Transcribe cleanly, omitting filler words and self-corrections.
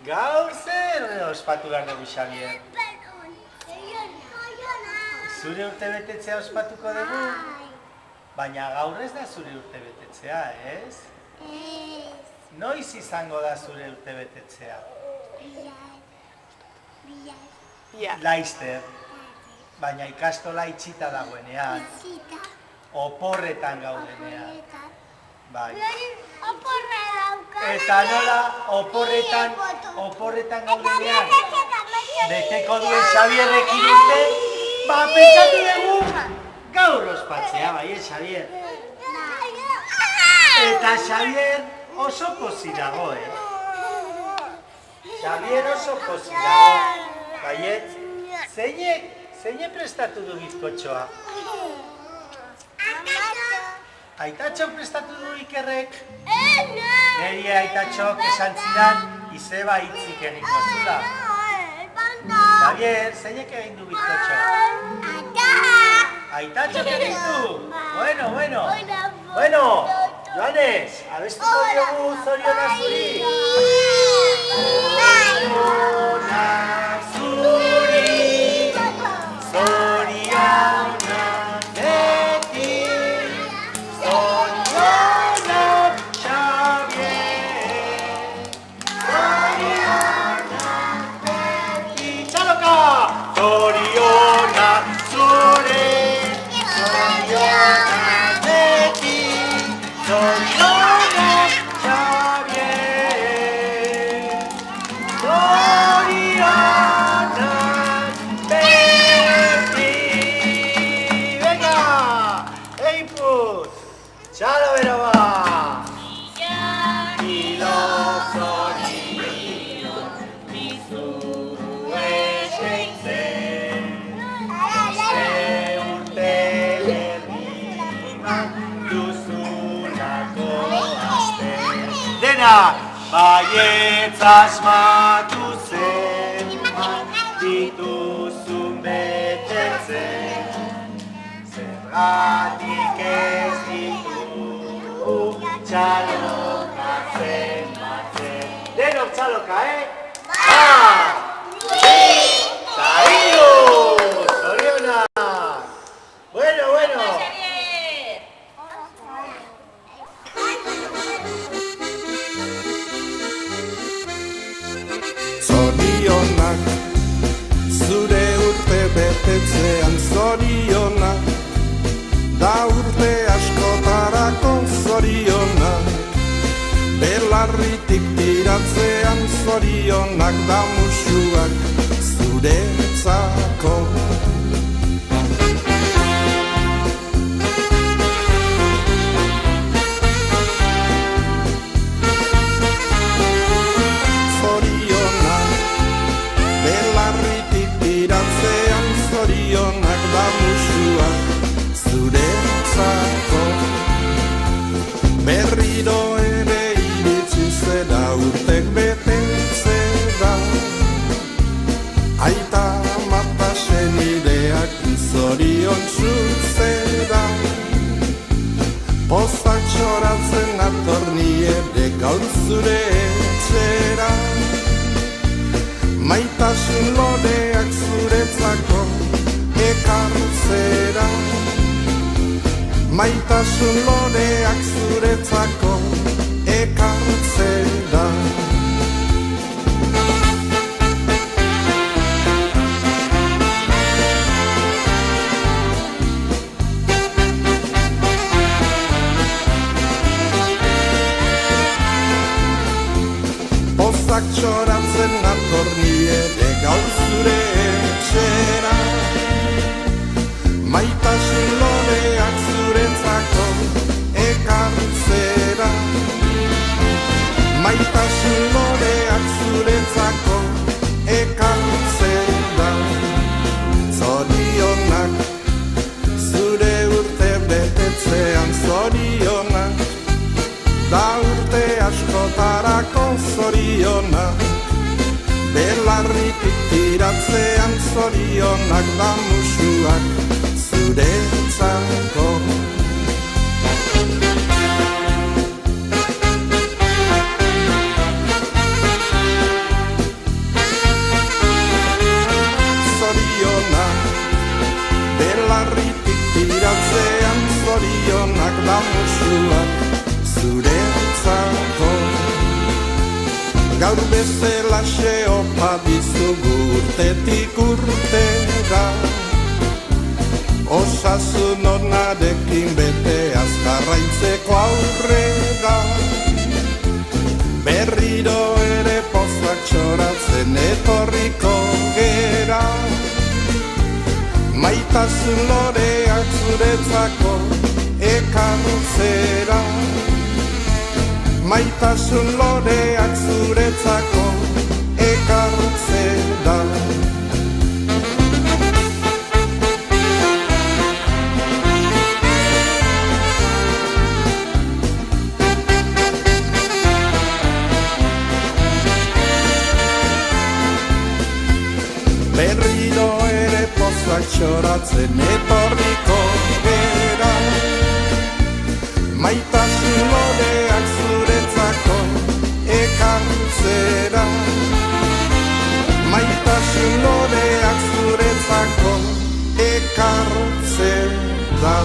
Gaur zer ospatu behar dugu, Xabier? Zure urtebetetzea ospatuko dugu? Baina gaur ez da zure urtebetetzea, ez? Noiz izango da zure urtebetetzea? Laizter. Baina ikastola itxita dagoenean. Oporretan gaudenean. Bai. Eta nola oporretan gaudenean beteko duen Xabierrekin urte, pentsatu dugu gaur ospatzea, bai, Xabier? Eta Xabier oso pozik dago, Xabier oso pozik dago, baiet? Zeinek prestatu du bizkotxoa? Aitatxok prestatu du Ikerrek? Neri aitatxok esan zidan izeba hitzik egingo zula. Xabier, zeinek egin du bizkotxoa? Aitatxok egin du? Bueno, Joanes, abestuko diogu zorionak zuri. Zorionak zuri, zorionak beti, zorionak Xabier, zorionak beti. Txaloka! Zorionak zure, zorionak beti, zorionak Xabier, zorionak beti. Venga! Egin puz! Txalo bero ba! Ilo zorion, bizu eseitzen, urte herriman duzulako aste. Denak baietz asmatu zen, dituzun betetzen, zergatik ez ditugu txalokatzen batzen. Denok txaloka, Bat! Eta hiru! Zorionak! Bueno. Zorionak, zure urte betetzean zorionak, da urte askotarako zorionak, belarritik tiratzean zorionak, da musuak zuretzako. Zorionak da musuak zuretzako. Berriro ere iritsi zera urtek betetzera, aita mata senideak zorion txutzera. Pozak txoratzen atorni ere gaur zure etxera, maitasun loreak zuretzako ekartzera. Maitasun loreak zuretzako ekartzera. Pozak txoratzen atorni ere gaur zure etxera, maitasun loreak zuretzako ekartzera. Maitasun loreak zuretzako ekartzera. Zorionak, zure urte betetzean zorionak, da urte askotarako zorionak, belarritik tiratzean zorionak, da musuak zuretzako. bezelaxe opa dizugu urtetik urtera. Osasun onarekin bete azkarraitzeko aurrera. Berriro ere pozak txoratzen etorriko gera. Maitasun loreak zuretzako ekartzera. Maitasun loreak zuretzako ekartzera. Berriro ere pozak txoratzen etorriko gera. Maitasun loreak zuretzako ekartzera. Maitasun loreak zuretzako ekartzera.